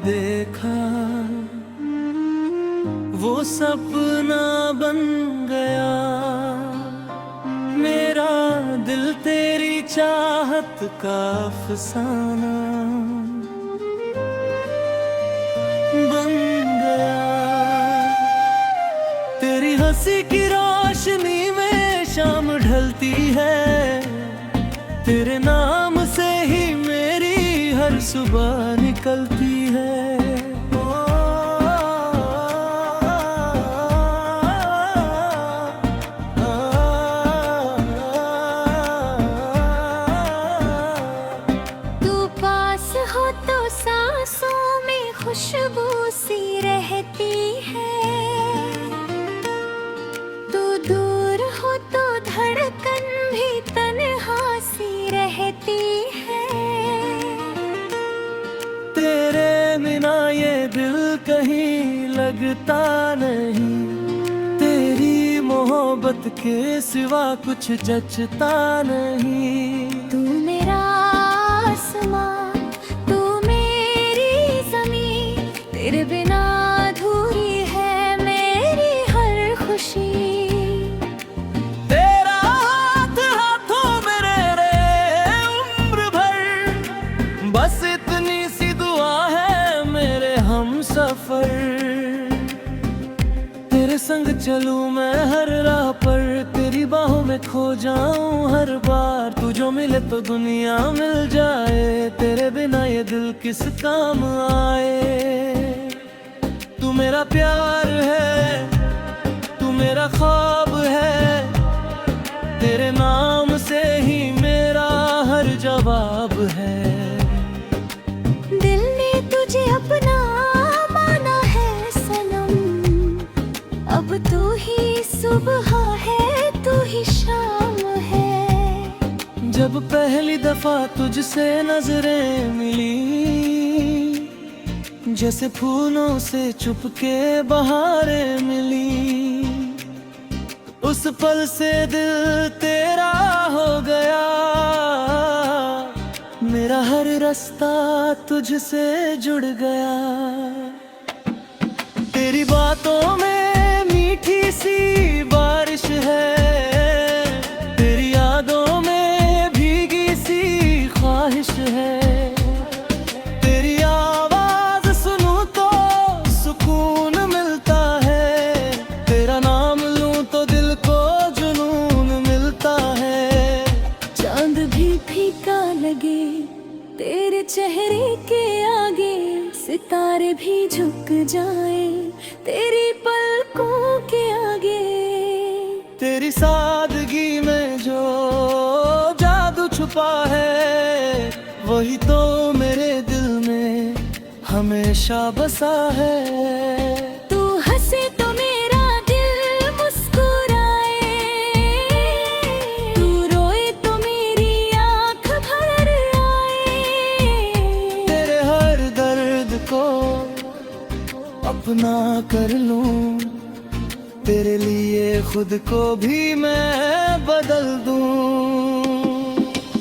देखा वो सपना बन गया। मेरा दिल तेरी चाहत का अफसाना बन गया। तेरी हंसी की रोशनी में शाम ढलती है। तेरे नाम से ही मेरी हर सुबह निकलती है। तू पास हो तो सांसों में खुशबू सी रहती है। तू दूर हो तो धड़कन भी तन्हा सी रहती है। तेरे बिना ये दिल कहीं लगता नहीं। तेरी मोहब्बत के सिवा कुछ जचता नहीं। तू मेरा आसमां, तू मेरी ज़मीं, तेरे बिना अधूरी है मेरी हर खुशी। तेरा हाथ हाथों में रहे उम्र भर, बस इतनी सी दुआ है मेरे हम सफर। तेरे संग चलूं मैं हर राह पर, तेरी बाहों में खो जाऊं हर बार। तू जो मिले तो दुनिया मिल जाए, तेरे बिना ये दिल किस काम आए। तू मेरा प्यार है, तू मेरा ख्वाब है। तेरे नाम से ही मेरा हर जवाब है। दिल ने तुझे अपना माना है सनम, अब तू ही सुबह है, तू ही शाम है। जब पहली दफा तुझसे नजरें मिली, जैसे फूलों से चुपके बहारें मिली। उस पल से दिल तेरा हो गया। मेरा हर रास्ता तुझसे जुड़ गया। तेरी बातों में मीठी सी बारिश है। तेरी यादों में भीगी सी ख्वाहिश है। तेरी आवाज सुनूं तो सुकून मिलता है। तेरा नाम लूं तो दिल को जुनून मिलता है। चांद भी फीका लगे तेरे चेहरे के आगे, सितारे भी झुक जाए तेरी पलकों के आगे। तेरी सादगी में जो जादू छुपा है, वही तो मेरे दिल में हमेशा बसा है। तू हंसे तो मेरा दिल मुस्कुराए, तू रोए तो मेरी आँख भर आए। तेरे हर दर्द को अपना कर लूं, तेरे लिए खुद को भी मैं बदल दूं।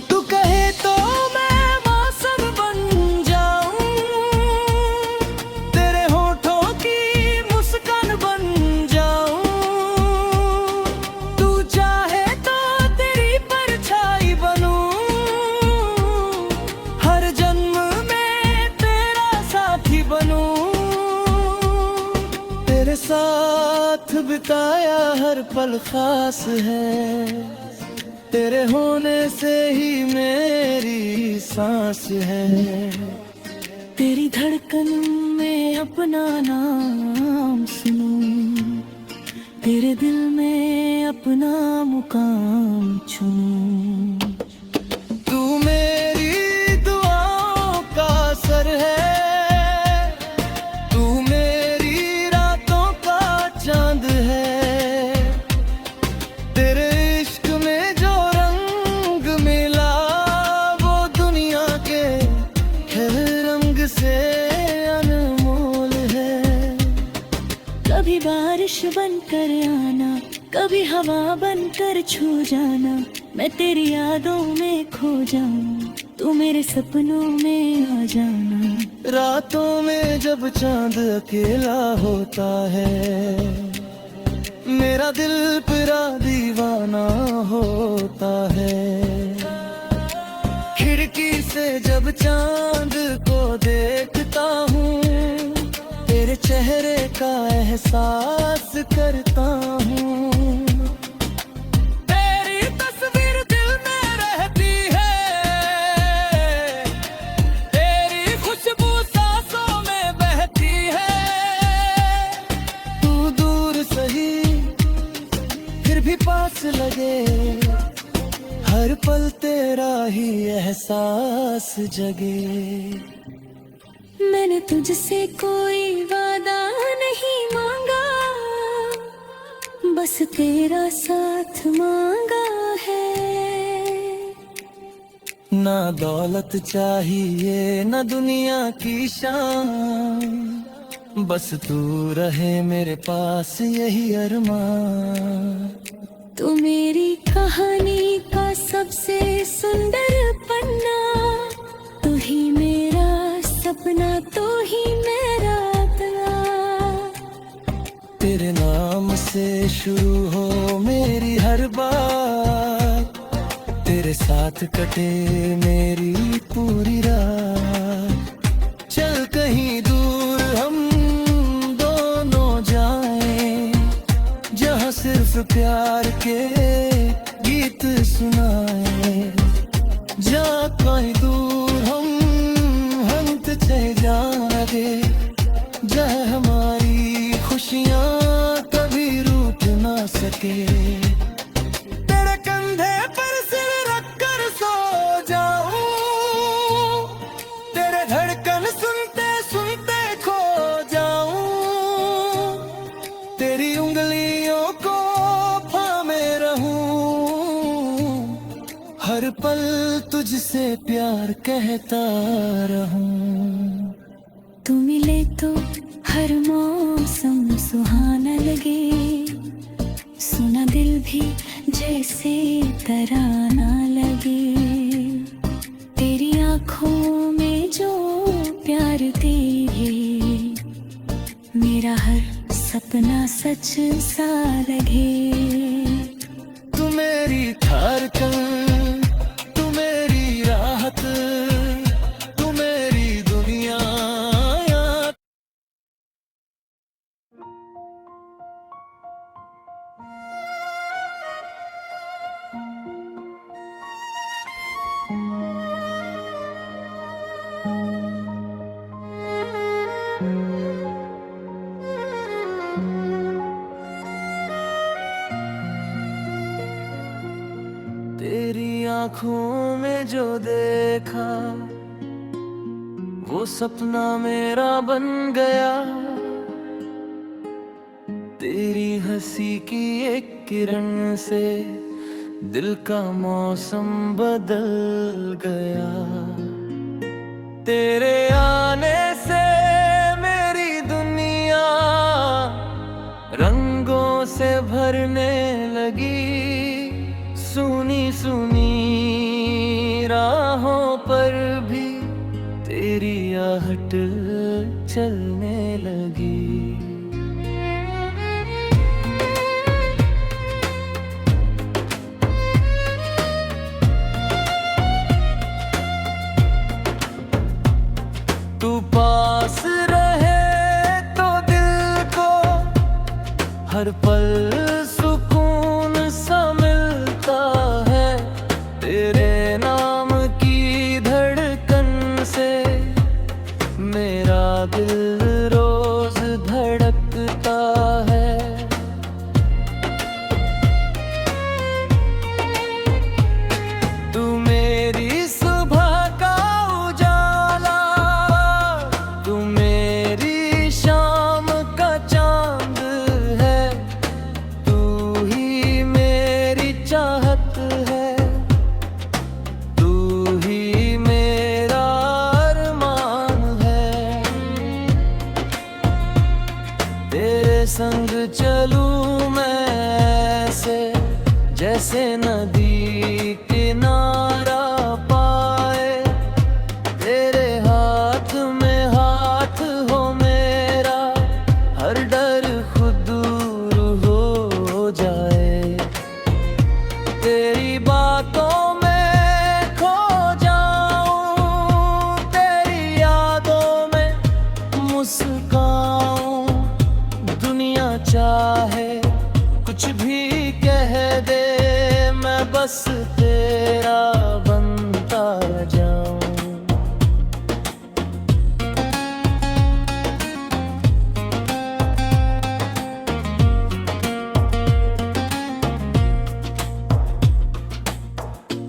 तू कहे तो मैं मौसम बन जाऊं, तेरे होठों की मुस्कान बन जाऊं। तू चाहे तो तेरी परछाई बनूं, हर जन्म में तेरा साथी बनूं। तेरे साथ बिताया हर पल खास है। तेरे होने से ही मेरी सांस है। तेरी धड़कन में अपना नाम सुनूं, तेरे दिल में अपना मुकाम चुनूं। तू मेरी दुआओं का असर है। चांद है तेरे इश्क में जो रंग मिला, वो दुनिया के हर रंग से अनमोल है। कभी बारिश बनकर आना, कभी हवा बनकर छू जाना। मैं तेरी यादों में खो जाऊं, तू मेरे सपनों में आ जाना। रातों में जब चांद अकेला होता है, मेरा दिल पूरा दीवाना होता है। खिड़की से जब चांद को देखता हूँ, तेरे चेहरे का एहसास करता हूँ। तेरी तस्वीर दिल में रहती है, तेरी खुशबू सांसों में बहती है। तू दूर सही फिर भी पास लगे, हर पल तेरा ही एहसास जगे। मैंने तुझसे कोई वादा नहीं मांगा, बस तेरा साथ मांगा है। ना दौलत चाहिए ना दुनिया की शान, बस तू रहे मेरे पास यही अरमान। तू मेरी कहानी का सबसे सुंदर पन्ना, तू ही मेरा सपना, तू ही मेरा अपना। तेरे नाम से शुरू हो मेरी हर बात, तेरे साथ कटे मेरी पूरी रात। चल कहीं दूर हम दोनों जाएं, जहाँ सिर्फ प्यार के गीत सुनाए। जा कहीं दूर हम जागे, जहाँ हमारी खुशियाँ कभी रूठ ना सके। तेरे कंधे पर सिर रख कर सो जाऊं, तेरे धड़कन सुनते सुनते खो जाऊं। तेरी उंगलियों को थामे रहूं, हर पल तुझसे प्यार कहता रहूं। तू मिले तो हर मौसम सुहाना लगे, सुना दिल भी जैसे तराना लगे। तेरी आँखों में जो प्यार तेरे, मेरा हर सपना सच सा लगे। तू मेरी धड़कन, तू मेरी राहत, तू मेरी दुनिया। तेरी आँखों में जो देखा, वो सपना मेरा बन गया। तेरी हंसी की एक किरण से दिल का मौसम बदल गया। तेरे आने से मेरी दुनिया रंगों से भरने लगी। सुनी सुनी राहों पर भी तेरी आहट चलने लगी। तू पास रहे तो दिल को हर पल सुकून सा मिलता है। तेरे नाम की धड़कन से मेरा दिल रोज धड़कता है। तू मेरी सुबह का उजाला, तू मेरी शाम का चांद है। तू ही मेरी चाहत है, तू ही मेरा अरमान है। तेरे संग चलूं मैं ऐसे जैसे नदी किनारा पाए। तेरे हाथ में हाथ मुस्काऊं, दुनिया चाहे कुछ भी कह दे, मैं बस तेरा बनता जाऊं।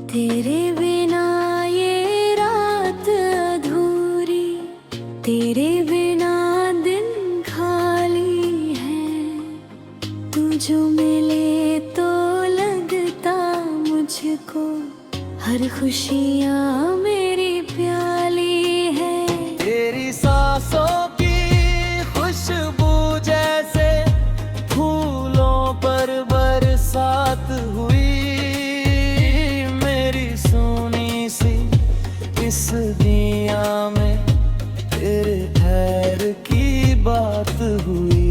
तेरे बिना ये रात अधूरी, तेरे बिना दिन खाली है। तू जो मिले तो लगता मुझको हर खुशियाँ मेरी प्याली है। तेरी सांसों की खुशबू जैसे फूलों पर बरसात हुई, मेरी सोनी सी इस दुनिया में तेरे ठहर की बात हुई।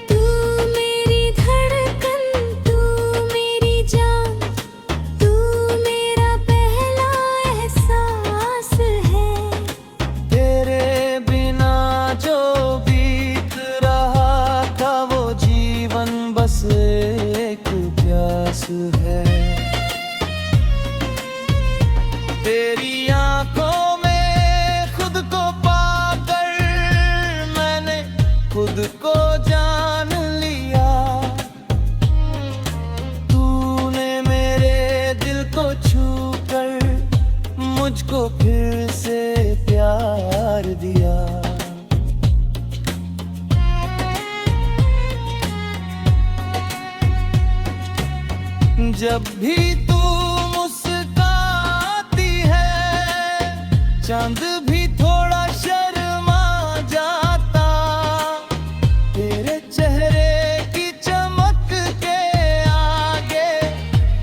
तू मेरी धड़कन, तू मेरी जान, तू मेरा पहला एहसास है। तेरे बिना जो बीत रहा था वो जीवन बस एक प्यास है। तेरी आंखों में खुद को पाकर मैंने खुद को जान लिया। तूने मेरे दिल को छूकर मुझको फिर से प्यार दिया। जब भी तू मुस्कुराती है, चांद भी थोड़ा शर्मा जाता। तेरे चेहरे की चमक के आगे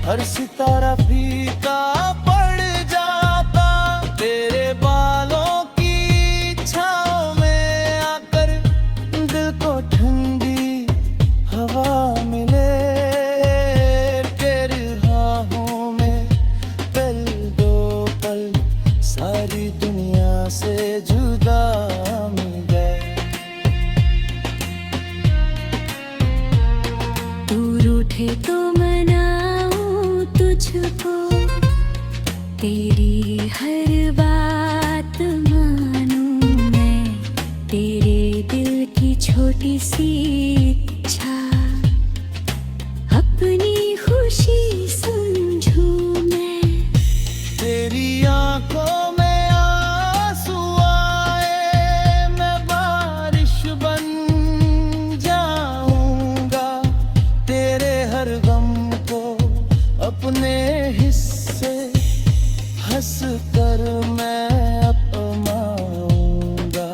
हर सितारा फीका पड़ जाता। तेरे बालों की छाँव में आकर दिल को ठंडी हवा मिले। सारी दुनिया से जुदा मिल गए। तू रूठे तो मनाऊं तुझको, तेरी हर बात मानूं मैं। तेरे दिल की छोटी सी इच्छा अपनी खुशी समझूं मैं। तेरी आंखों में आंसू आए, मैं बारिश बन जाऊंगा। तेरे हर गम को अपने हिस्से हंस कर मैं अपनाऊंगा।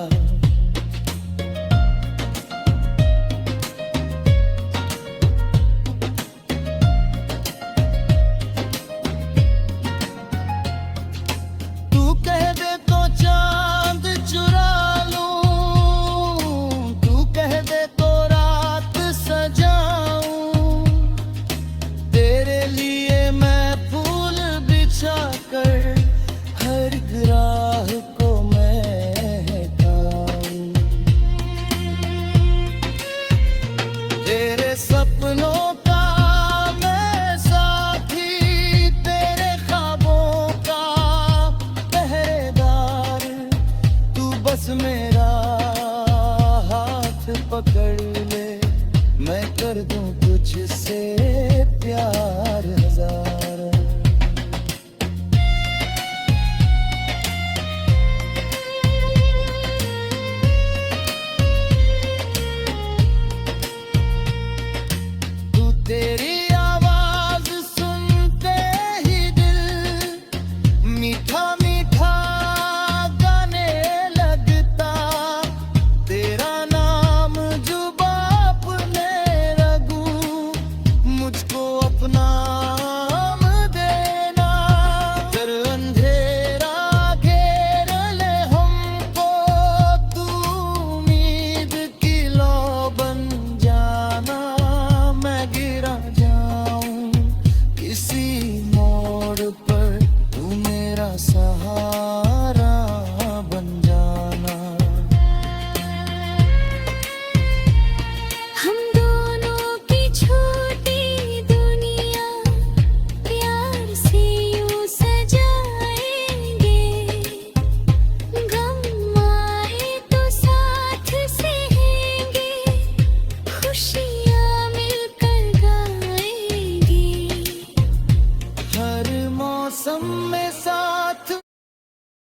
तू कह दे तो चांद चुरा लूं, तू कह दे तो रात सजाऊं। तेरे लिए मैं फूल बिछा कर हर राह को मैं खाऊं। तेरे सपनों का मैं साथी, तेरे ख्वाबों का पहरेदार। तू बस मेरा हाथ पकड़ ले, मैं कर दूं तुझसे प्यार हजार।